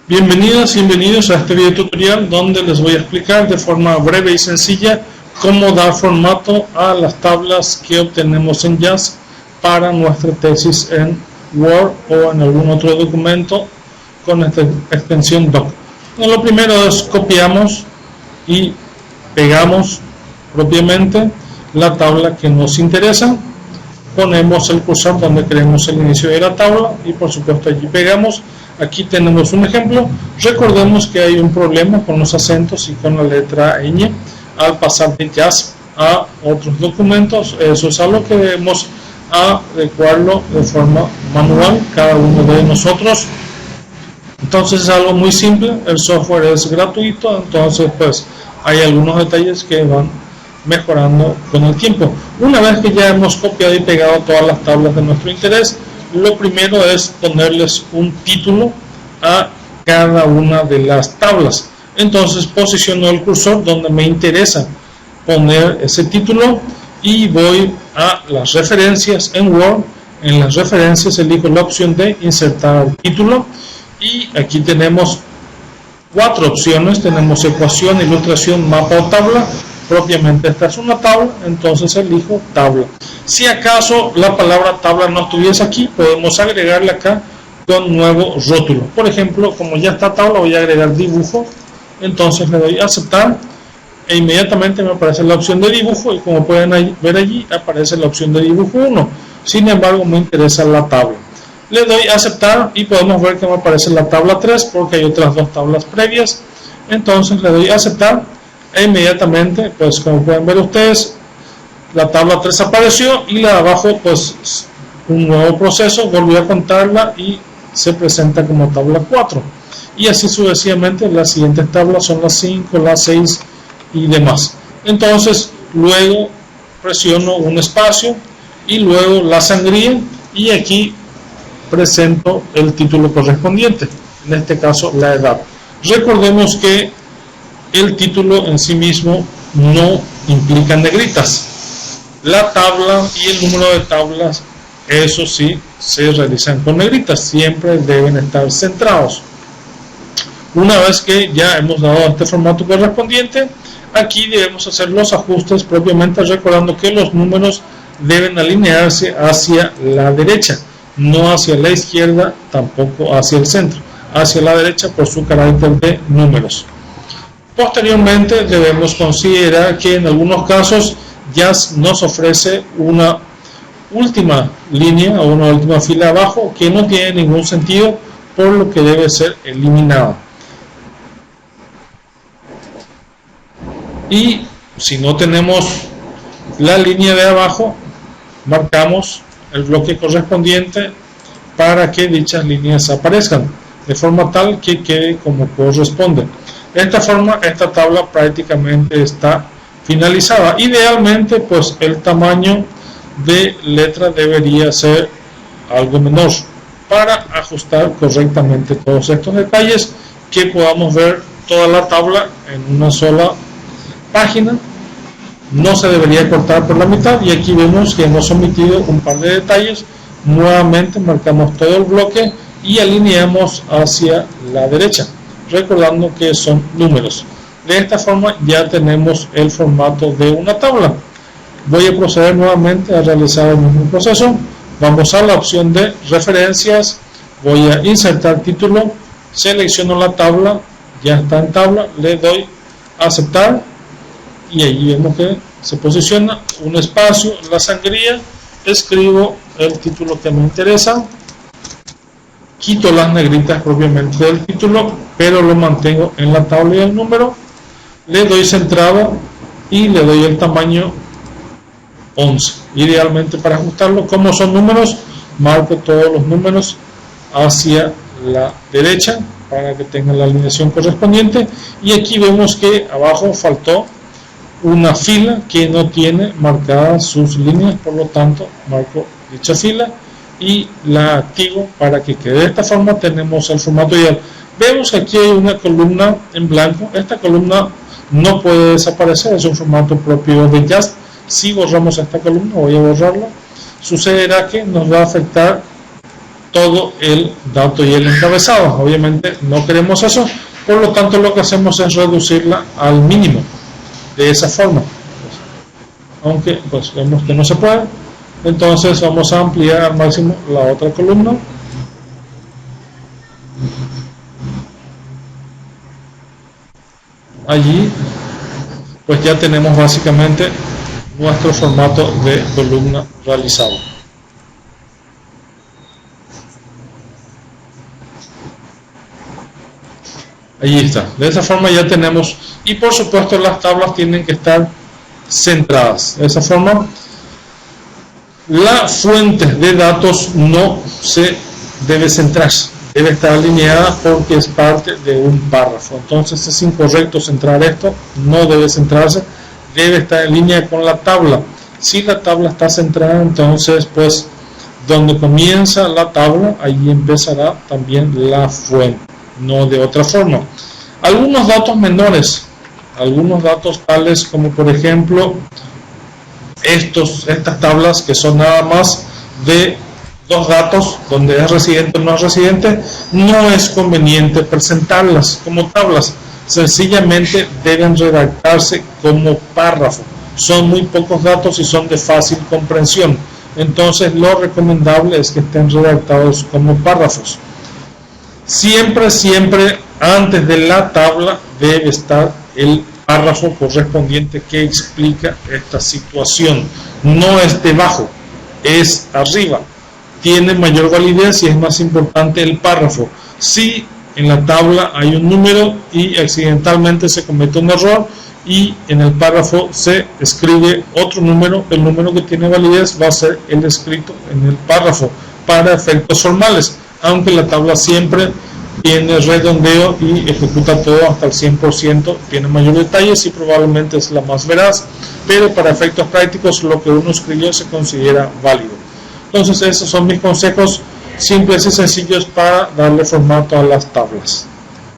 Bienvenidas y bienvenidos a este video tutorial donde les voy a explicar de forma breve y sencilla cómo dar formato a las tablas que obtenemos en JAS para nuestra tesis en Word o en algún otro documento con esta extensión doc. Lo primero es copiamos y pegamos propiamente la tabla que nos interesa, ponemos el cursor donde queremos el inicio de la tabla y por supuesto allí pegamos. Aquí tenemos un ejemplo. Recordemos que hay un problema con los acentos y con la letra ñ al pasar de JAS a otros documentos. Eso es algo que debemos adecuarlo de forma manual cada uno de nosotros. Entonces es algo muy simple, el software es gratuito, entonces pues hay algunos detalles que van mejorando con el tiempo. Una vez que ya hemos copiado y pegado todas las tablas de nuestro interés, lo primero es ponerles un título a cada una de las tablas. Entonces posiciono el cursor donde me interesa poner ese título y voy a las referencias en Word. En las referencias elijo la opción de insertar el título y aquí tenemos cuatro opciones. Tenemos ecuación, ilustración, mapa o tabla. Propiamente esta es una tabla, entonces elijo tabla. Si acaso la palabra tabla no estuviese aquí, podemos agregarla acá con nuevo rótulo. Por ejemplo, como ya está tabla, voy a agregar dibujo. Entonces le doy a aceptar e inmediatamente me aparece la opción de dibujo y como pueden ver allí aparece la opción de dibujo 1. Sin embargo, me interesa la tabla. Le doy a aceptar y podemos ver que me aparece la tabla 3 porque hay otras dos tablas previas. Entonces le doy a aceptar e inmediatamente, pues como pueden ver ustedes, la tabla 3 apareció y la de abajo, pues un nuevo proceso, volvió a contarla y se presenta como tabla 4. Y así sucesivamente, las siguientes tablas son las 5, las 6 y demás. Entonces, luego presiono un espacio y luego la sangría y aquí presento el título correspondiente, en este caso la edad. Recordemos que el título en sí mismo no implica negritas. La tabla y el número de tablas, eso sí, se realizan con negritas, siempre deben estar centrados. Una vez que ya hemos dado este formato correspondiente, aquí debemos hacer los ajustes propiamente, recordando que los números deben alinearse hacia la derecha, no hacia la izquierda, tampoco hacia el centro, hacia la derecha por su carácter de números. Posteriormente debemos considerar que en algunos casos JAS nos ofrece una última línea o una última fila abajo que no tiene ningún sentido, por lo que debe ser eliminada. Y si no tenemos la línea de abajo, marcamos el bloque correspondiente para que dichas líneas aparezcan de forma tal que quede como corresponde. De esta forma, esta tabla prácticamente está finalizada. Idealmente, pues el tamaño de letra debería ser algo menor para ajustar correctamente todos estos detalles, que podamos ver toda la tabla en una sola página. No se debería cortar por la mitad y aquí vemos que hemos omitido un par de detalles. Nuevamente marcamos todo el bloque y alineamos hacia la derecha, recordando que son números. De esta forma ya tenemos el formato de una tabla. Voy a proceder nuevamente a realizar el mismo proceso. Vamos a la opción de referencias, voy a insertar título, selecciono la tabla, ya está en tabla, le doy a aceptar y allí vemos que se posiciona un espacio, la sangría, escribo el título que me interesa, quito las negritas propiamente del título, pero lo mantengo en la tabla y el número, le doy centrado y le doy el tamaño 11. Idealmente para ajustarlo, como son números, marco todos los números hacia la derecha para que tenga la alineación correspondiente. Y aquí vemos que abajo faltó una fila que no tiene marcadas sus líneas, por lo tanto marco dicha fila y la activo para que quede de esta forma. Tenemos el formato ideal. Vemos que aquí hay una columna en blanco. Esta columna no puede desaparecer, es un formato propio de JAS. Si borramos esta columna, voy a borrarla, sucederá que nos va a afectar todo el dato y el encabezado. Obviamente no queremos eso, por lo tanto lo que hacemos es reducirla al mínimo de esa forma, aunque pues vemos que no se puede. Entonces vamos a ampliar al máximo la otra columna. Allí pues ya tenemos básicamente nuestro formato de columna realizado. Allí está. De esa forma ya tenemos, y por supuesto las tablas tienen que estar centradas. De esa forma la fuente de datos no se debe centrar, debe estar alineada porque es parte de un párrafo. Entonces es incorrecto centrar esto, no debe centrarse, debe estar en línea con la tabla. Si la tabla está centrada, entonces pues donde comienza la tabla, ahí empezará también la fuente, no de otra forma. Algunos datos menores, algunos datos tales como por ejemplo estas tablas que son nada más de dos datos, donde es residente o no es residente, no es conveniente presentarlas como tablas, sencillamente deben redactarse como párrafo. Son muy pocos datos y son de fácil comprensión, entonces lo recomendable es que estén redactados como párrafos. Siempre antes de la tabla debe estar el párrafo correspondiente que explica esta situación. No es debajo, es arriba. Tiene mayor validez y es más importante el párrafo. Si en la tabla hay un número y accidentalmente se comete un error y en el párrafo se escribe otro número, el número que tiene validez va a ser el escrito en el párrafo para efectos formales, aunque la tabla siempre tiene redondeo y ejecuta todo hasta el 100%, tiene mayor detalles y probablemente es la más veraz, pero para efectos prácticos lo que uno escribió se considera válido. Entonces esos son mis consejos simples y sencillos para darle formato a las tablas.